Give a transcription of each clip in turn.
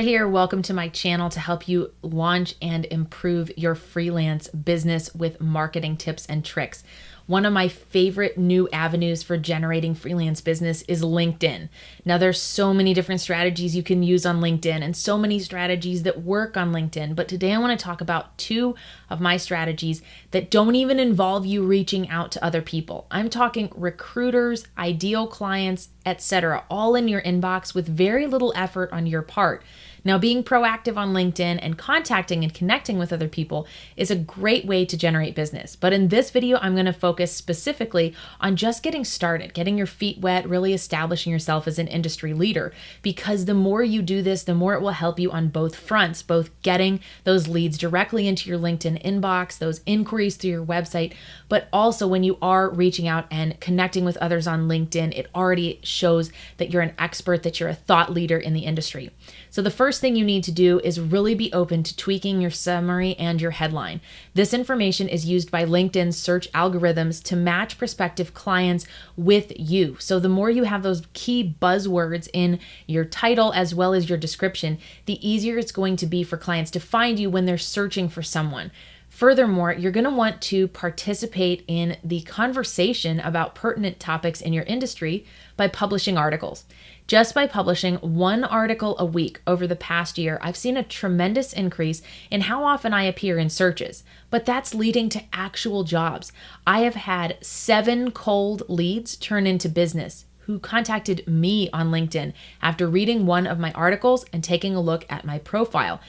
here. Welcome to my channel to help you launch and improve your freelance business with marketing tips and tricks. One of my favorite new avenues for generating freelance business is LinkedIn. Now, there's so many different strategies you can use on LinkedIn and so many strategies that work on LinkedIn. But today I want to talk about two of my strategies that don't even involve you reaching out to other people. I'm talking recruiters, ideal clients, etc., all in your inbox with very little effort on your part. Now, being proactive on LinkedIn and contacting and connecting with other people is a great way to generate business. But in this video, I'm going to focus specifically on just getting started, getting your feet wet, really establishing yourself as an industry leader. Because the more you do this, the more it will help you on both fronts, both getting those leads directly into your LinkedIn inbox, those inquiries through your website, but also when you are reaching out and connecting with others on LinkedIn, it already shows that you're an expert, that you're a thought leader in the industry. So the first thing you need to do is really be open to tweaking your summary and your headline. This information is used by LinkedIn's search algorithms to match prospective clients with you. So the more you have those key buzzwords in your title as well as your description, the easier it's going to be for clients to find you when they're searching for someone. Furthermore, you're going to want to participate in the conversation about pertinent topics in your industry by publishing articles. Just by publishing one article a week over the past year, I've seen a tremendous increase in how often I appear in searches, but that's leading to actual jobs. I have had 7 cold leads turn into business who contacted me on LinkedIn after reading one of my articles and taking a look at my profile.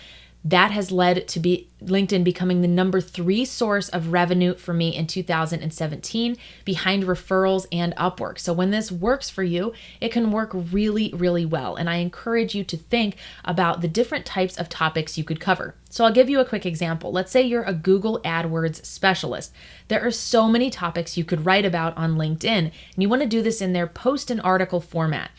That has led to LinkedIn becoming the number 3 source of revenue for me in 2017 behind referrals and Upwork. So when this works for you, it can work really, really well. And I encourage you to think about the different types of topics you could cover. So I'll give you a quick example. Let's say you're a Google AdWords specialist. There are so many topics you could write about on LinkedIn, and you want to do this in their post and article format.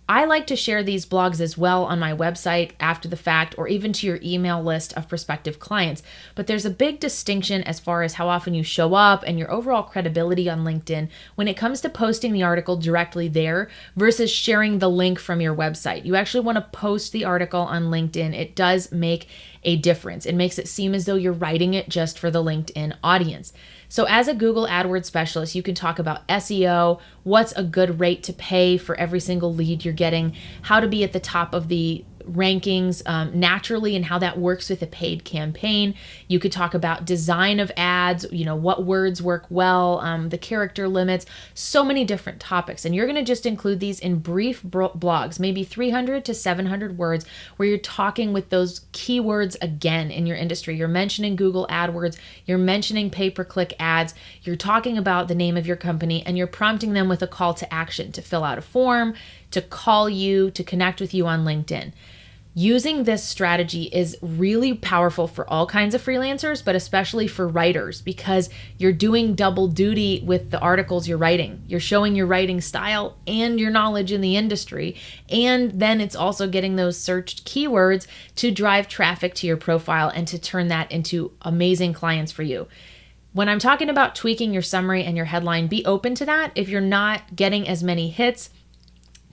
I like to share these blogs as well on my website after the fact or even to your email list of prospective clients. But there's a big distinction as far as how often you show up and your overall credibility on LinkedIn when it comes to posting the article directly there versus sharing the link from your website. You actually want to post the article on LinkedIn. It does make a difference. It makes it seem as though you're writing it just for the LinkedIn audience. So as a Google AdWords specialist, you can talk about SEO, what's a good rate to pay for every single lead you're getting, how to be at the top of the rankings naturally and how that works with a paid campaign. You could talk about design of ads, what words work well, the character limits, so many different topics. And you're going to just include these in brief blogs, maybe 300 to 700 words, where you're talking with those keywords again in your industry. You're mentioning Google AdWords, you're mentioning pay-per-click ads, you're talking about the name of your company, and you're prompting them with a call to action to fill out a form, to call you, to connect with you on LinkedIn. Using this strategy is really powerful for all kinds of freelancers, but especially for writers, because you're doing double duty with the articles you're writing. You're showing your writing style and your knowledge in the industry, and then it's also getting those searched keywords to drive traffic to your profile and to turn that into amazing clients for you. When I'm talking about tweaking your summary and your headline, be open to that. If you're not getting as many hits,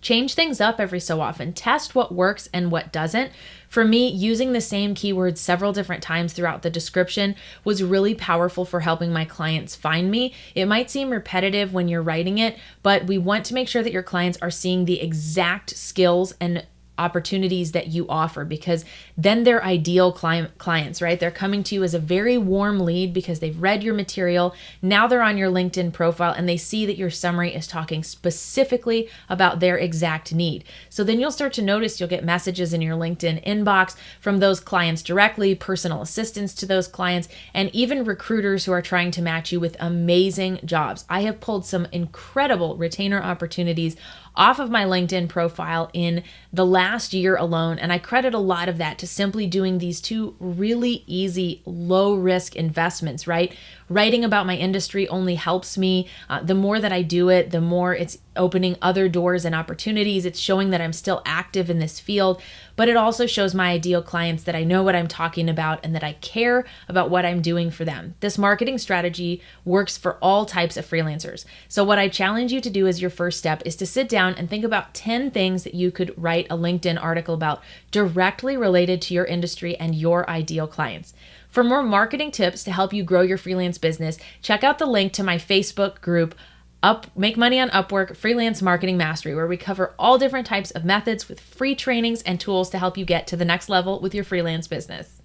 change things up every so often. Test what works and what doesn't. For me, using the same keywords several different times throughout the description was really powerful for helping my clients find me. It might seem repetitive when you're writing it, but we want to make sure that your clients are seeing the exact skills and opportunities that you offer, because then they're ideal clients, right? They're coming to you as a very warm lead because they've read your material. Now they're on your LinkedIn profile and they see that your summary is talking specifically about their exact need. So then you'll start to notice you'll get messages in your LinkedIn inbox from those clients directly, personal assistants to those clients, and even recruiters who are trying to match you with amazing jobs. I have pulled some incredible retainer opportunities off of my LinkedIn profile in the last year alone. And I credit a lot of that to simply doing these 2 really easy, low risk investments, right? Writing about my industry only helps me. The more that I do it, the more it's opening other doors and opportunities. It's showing that I'm still active in this field, but it also shows my ideal clients that I know what I'm talking about and that I care about what I'm doing for them. This marketing strategy works for all types of freelancers. So what I challenge you to do as your first step is to sit down and think about 10 things that you could write a LinkedIn article about directly related to your industry and your ideal clients. For more marketing tips to help you grow your freelance business, check out the link to my Facebook group, Make Money on Upwork Freelance Marketing Mastery, where we cover all different types of methods with free trainings and tools to help you get to the next level with your freelance business.